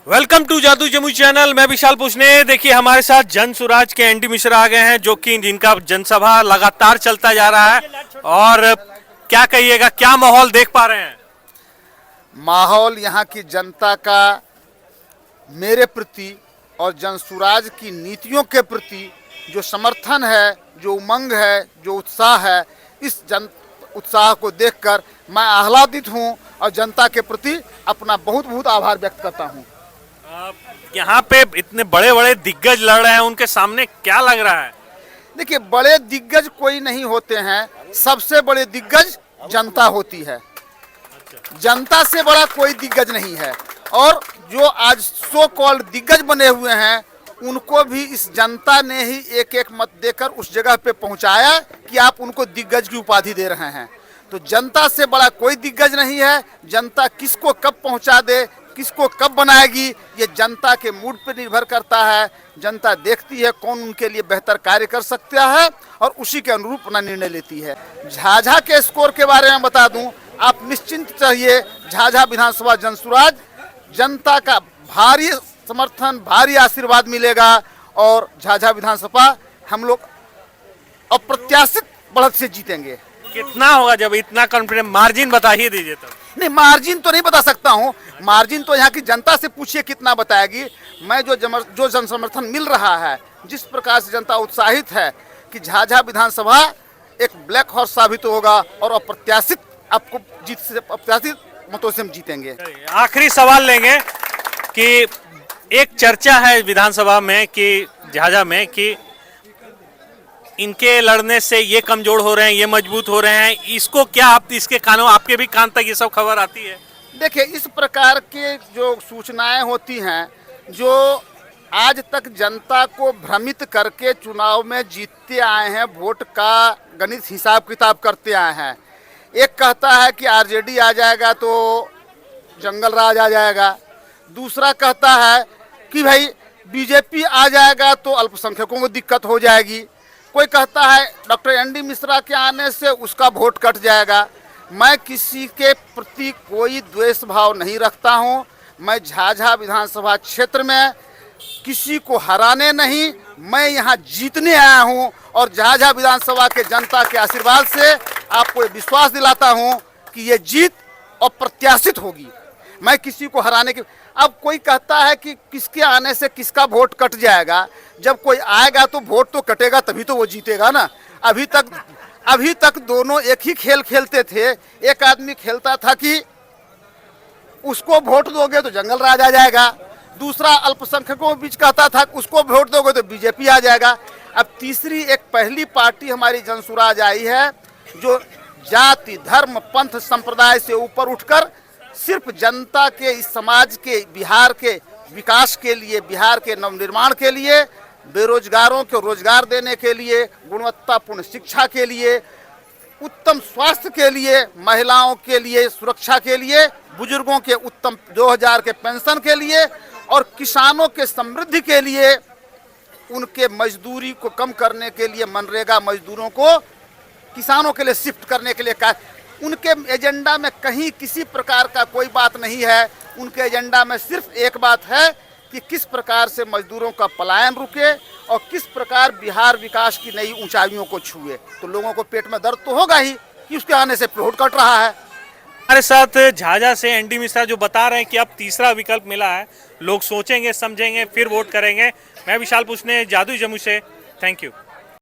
Welcome to जादू Jamui channel. मैं विशाल पूछने। देखिए हमारे साथ जन सुराज के एनडी मिश्रा आ गए हैं, जो कि जिनका जनसभा लगातार चलता जा रहा है। और क्या कहिएगा, क्या माहौल देख पा रहे हैं? माहौल यहाँ की जनता का मेरे प्रति और जनसुराज की नीतियों के प्रति जो समर्थन है, जो उमंग है, जो उत्साह है, इस जन उत्साह को देखकर मैं आह्लादित हूँ और जनता के प्रति अपना बहुत बहुत आभार व्यक्त करता हूँ। यहाँ पे इतने बड़े बड़े दिग्गज लड़ रहे हैं, उनके सामने क्या लग रहा है? देखिए, बड़े दिग्गज कोई नहीं होते हैं, सबसे बड़े दिग्गज जनता होती है। जनता से बड़ा कोई दिग्गज नहीं है। और जो आज सो कॉल्ड दिग्गज बने हुए हैं, उनको भी इस जनता ने ही एक एक मत देकर उस जगह पे पहुंचाया कि आप उनको दिग्गज की उपाधि दे रहे हैं। तो जनता से बड़ा कोई दिग्गज नहीं है। जनता किसको कब पहुंचा दे, किसको कब बनाएगी, ये जनता के मूड पर निर्भर करता है। जनता देखती है कौन उनके लिए बेहतर कार्य कर सकता है और उसी के अनुरूप अपना निर्णय लेती है। झाझा के स्कोर के बारे में बता दूं, आप निश्चिंत रहिए, झाझा विधानसभा जनसुराज जनता का भारी समर्थन, भारी आशीर्वाद मिलेगा और झाझा विधानसभा हम लोग अप्रत्याशित बढ़त से जीतेंगे। कितना होगा? जब इतना कॉन्फिडेंस, मार्जिन बता ही दीजिए। तो नहीं, मार्जिन तो नहीं बता सकता हूँ। मार्जिन तो यहाँ की जनता से पूछिए कितना बताएगी। मैं जो जन समर्थन मिल रहा है, जिस प्रकार से जनता उत्साहित है कि झाझा विधानसभा एक ब्लैक हॉर्स साबित होगा और अप्रत्याशित आपको अप्रत्याशित मतों से हम जीतेंगे। आखिरी सवाल लेंगे कि एक चर्चा है विधानसभा में कि झाझा में कि इनके लड़ने से ये कमजोर हो रहे हैं, ये मजबूत हो रहे हैं, इसको क्या आप, इसके कानों, आपके भी कान तक ये सब खबर आती है? देखिए, इस प्रकार के जो सूचनाएं होती हैं, जो आज तक जनता को भ्रमित करके चुनाव में जीतते आए हैं, वोट का गणित हिसाब किताब करते आए हैं। एक कहता है कि आरजेडी आ जाएगा तो जंगल राज आ जाएगा, दूसरा कहता है कि भाई बीजेपी आ जाएगा तो अल्पसंख्यकों को दिक्कत हो जाएगी, कोई कहता है डॉक्टर एनडी मिश्रा के आने से उसका वोट कट जाएगा। मैं किसी के प्रति कोई द्वेष भाव नहीं रखता हूं। मैं झाझा विधानसभा क्षेत्र में किसी को हराने नहीं, मैं यहां जीतने आया हूं और झाझा विधानसभा के जनता के आशीर्वाद से आपको विश्वास दिलाता हूं कि ये जीत अप्रत्याशित होगी। मैं किसी को हराने की, अब कोई कहता है कि किसके आने से किसका वोट कट जाएगा। जब कोई आएगा तो वोट तो कटेगा, तभी तो वो जीतेगा ना। अभी तक दोनों एक ही खेल खेलते थे। एक आदमी खेलता था कि उसको वोट दोगे तो जंगल राज आ जाएगा, दूसरा अल्पसंख्यकों के बीच कहता था उसको वोट दोगे तो बीजेपी आ जाएगा। अब तीसरी एक पहली पार्टी हमारी जनसुराज आई है, जो जाति, धर्म, पंथ, संप्रदाय से ऊपर उठकर सिर्फ जनता के, इस समाज के, बिहार के विकास के लिए, बिहार के नवनिर्माण के लिए, बेरोजगारों को रोजगार देने के लिए, गुणवत्तापूर्ण शिक्षा के लिए, उत्तम स्वास्थ्य के लिए, महिलाओं के लिए सुरक्षा के लिए, बुजुर्गों के उत्तम 2000 के पेंशन के लिए और किसानों के समृद्धि के लिए, उनके मजदूरी को कम करने के लिए, मनरेगा मजदूरों को किसानों के लिए शिफ्ट करने के लिए। उनके एजेंडा में कहीं किसी प्रकार का कोई बात नहीं है। उनके एजेंडा में सिर्फ एक बात है कि किस प्रकार से मजदूरों का पलायन रुके और किस प्रकार बिहार विकास की नई ऊंचाइयों को छुए। तो लोगों को पेट में दर्द तो होगा ही कि उसके आने से वोट कट रहा है। हमारे साथ झाझा से एनडी मिश्रा जो बता रहे हैं कि अब तीसरा विकल्प मिला है, लोग सोचेंगे, समझेंगे, फिर वोट करेंगे। मैं विशाल पूछने, जादू जमुई से। Thank you.